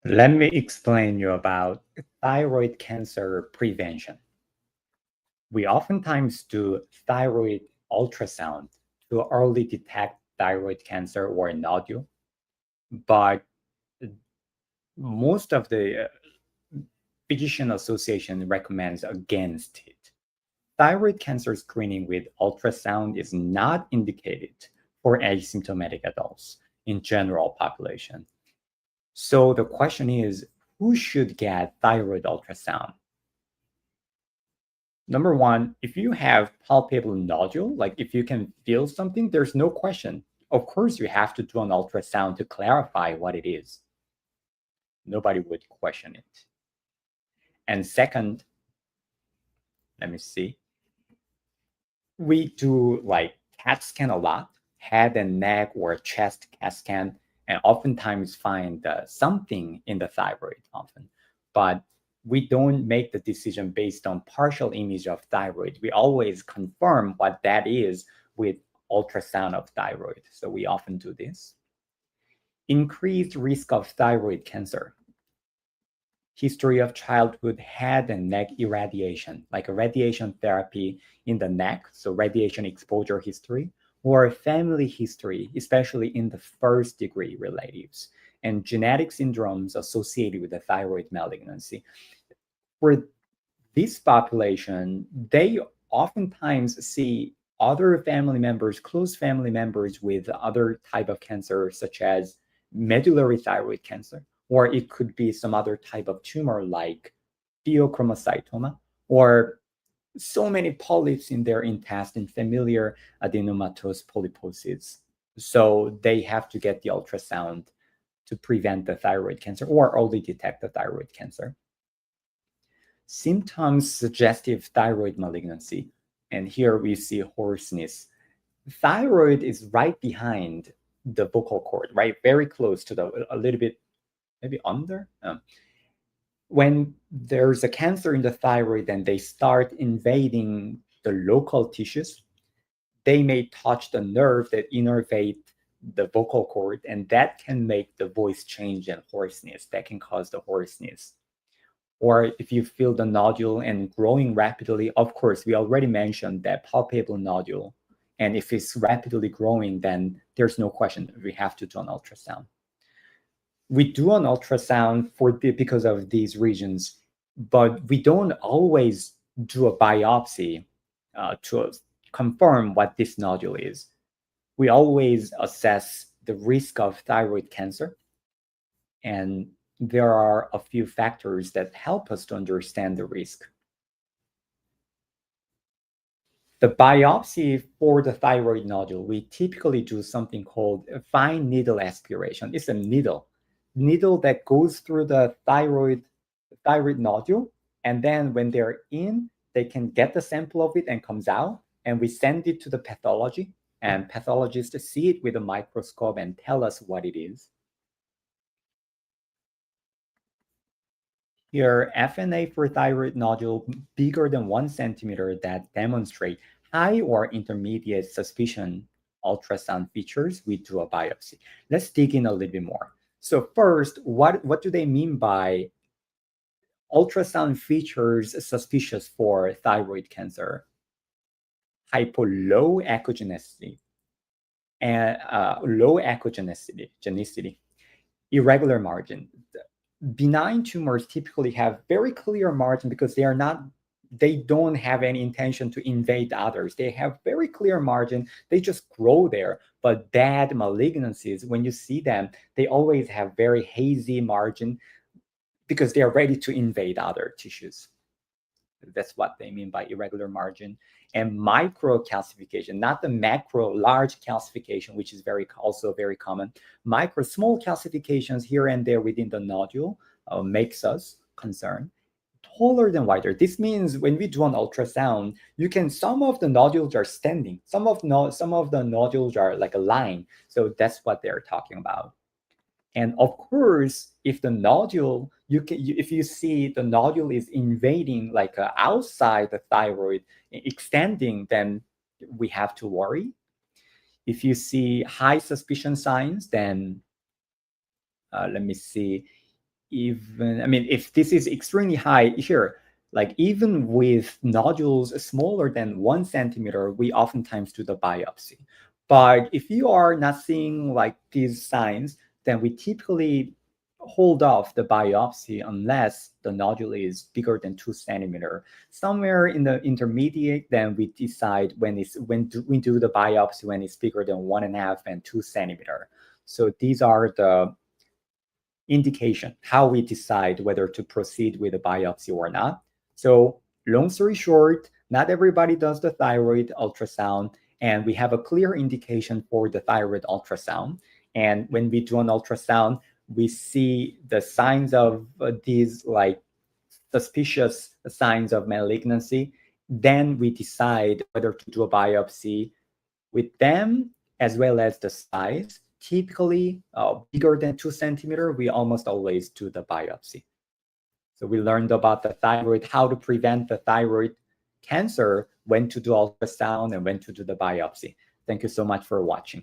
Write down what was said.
Let me explain you about thyroid cancer prevention. We oftentimes do thyroid ultrasound to early detect thyroid cancer or nodule, but most of the physician association recommends against it. Thyroid cancer screening with ultrasound is not indicated for asymptomatic adults in general population. So the question is, who should get thyroid ultrasound? Number one, if you have palpable nodule, like if you can feel something, there's no question. Of course, you have to do an ultrasound to clarify what it is. Nobody would question it. And second, let me see. We do like CAT scan a lot, head and neck or chest CAT scan, and oftentimes find something in the thyroid often. But we don't make the decision based on partial image of thyroid. We always confirm what that is with ultrasound of thyroid. So we often do this. Increased risk of thyroid cancer. History of childhood head and neck irradiation, like a radiation therapy in the neck, so radiation exposure history, or family history, especially in the first degree relatives, and genetic syndromes associated with the thyroid malignancy. For this population, they oftentimes see other family members, close family members with other type of cancer, such as medullary thyroid cancer, or it could be some other type of tumor like pheochromocytoma, or so many polyps in their intestine, familiar adenomatous polyposis. So they have to get the ultrasound to prevent the thyroid cancer or early detect the thyroid cancer. Symptoms suggestive thyroid malignancy. And here we see hoarseness. Thyroid is right behind the vocal cord, right? Very close to a little bit, maybe under. When there's a cancer in the thyroid and they start invading the local tissues, they may touch the nerve that innervate the vocal cord, and that can make the voice change and hoarseness. That can cause the hoarseness. Or if you feel the nodule and growing rapidly, of course, we already mentioned that palpable nodule. And if it's rapidly growing, then there's no question we have to do an ultrasound. We do an ultrasound because of these regions, but we don't always do a biopsy to confirm what this nodule is. We always assess the risk of thyroid cancer, and there are a few factors that help us to understand the risk. The biopsy for the thyroid nodule, we typically do something called a fine needle aspiration. It's a needle that goes through the thyroid nodule, and then when they're in, they can get the sample of it and comes out, and we send it to the pathology, and pathologists see it with a microscope and tell us what it is. Here, FNA for thyroid nodule bigger than 1 centimeter that demonstrate high or intermediate suspicion ultrasound features, we do a biopsy. Let's dig in a little bit more. So first, what do they mean by ultrasound features suspicious for thyroid cancer? Low echogenicity and low echogenicity, irregular margin. Benign tumors typically have very clear margin because they don't have any intention to invade others. They have very clear margin. They just grow there. But bad malignancies, when you see them, they always have very hazy margin because they are ready to invade other tissues. That's what they mean by irregular margin. And micro calcification, not the macro large calcification, which is also very common. Micro small calcifications here and there within the nodule makes us concerned. Taller than wider. This means when we do an ultrasound, some of the nodules are standing, some of the nodules are like a line. So that's what they're talking about. And of course, if the nodule, if you see the nodule is invading like outside the thyroid, extending, then we have to worry. If you see high suspicion signs, then let me see. even, I mean, if this is extremely high here, like even with nodules smaller than 1 centimeter, we oftentimes do the biopsy. But if you are not seeing like these signs, then we typically hold off the biopsy unless the nodule is bigger than 2 centimeter. Somewhere in the intermediate, then we decide when we do the biopsy when it's bigger than 1.5 and 2 centimeter. So these are the indication how we decide whether to proceed with a biopsy or not. So long story short, not everybody does the thyroid ultrasound, and we have a clear indication for the thyroid ultrasound. And when we do an ultrasound, we see the signs of these like suspicious signs of malignancy. Then we decide whether to do a biopsy with them as well as the size. Typically bigger than 2 centimeter, we almost always do the biopsy. So we learned about the thyroid, how to prevent the thyroid cancer, when to do ultrasound, and when to do the biopsy. Thank you so much for watching.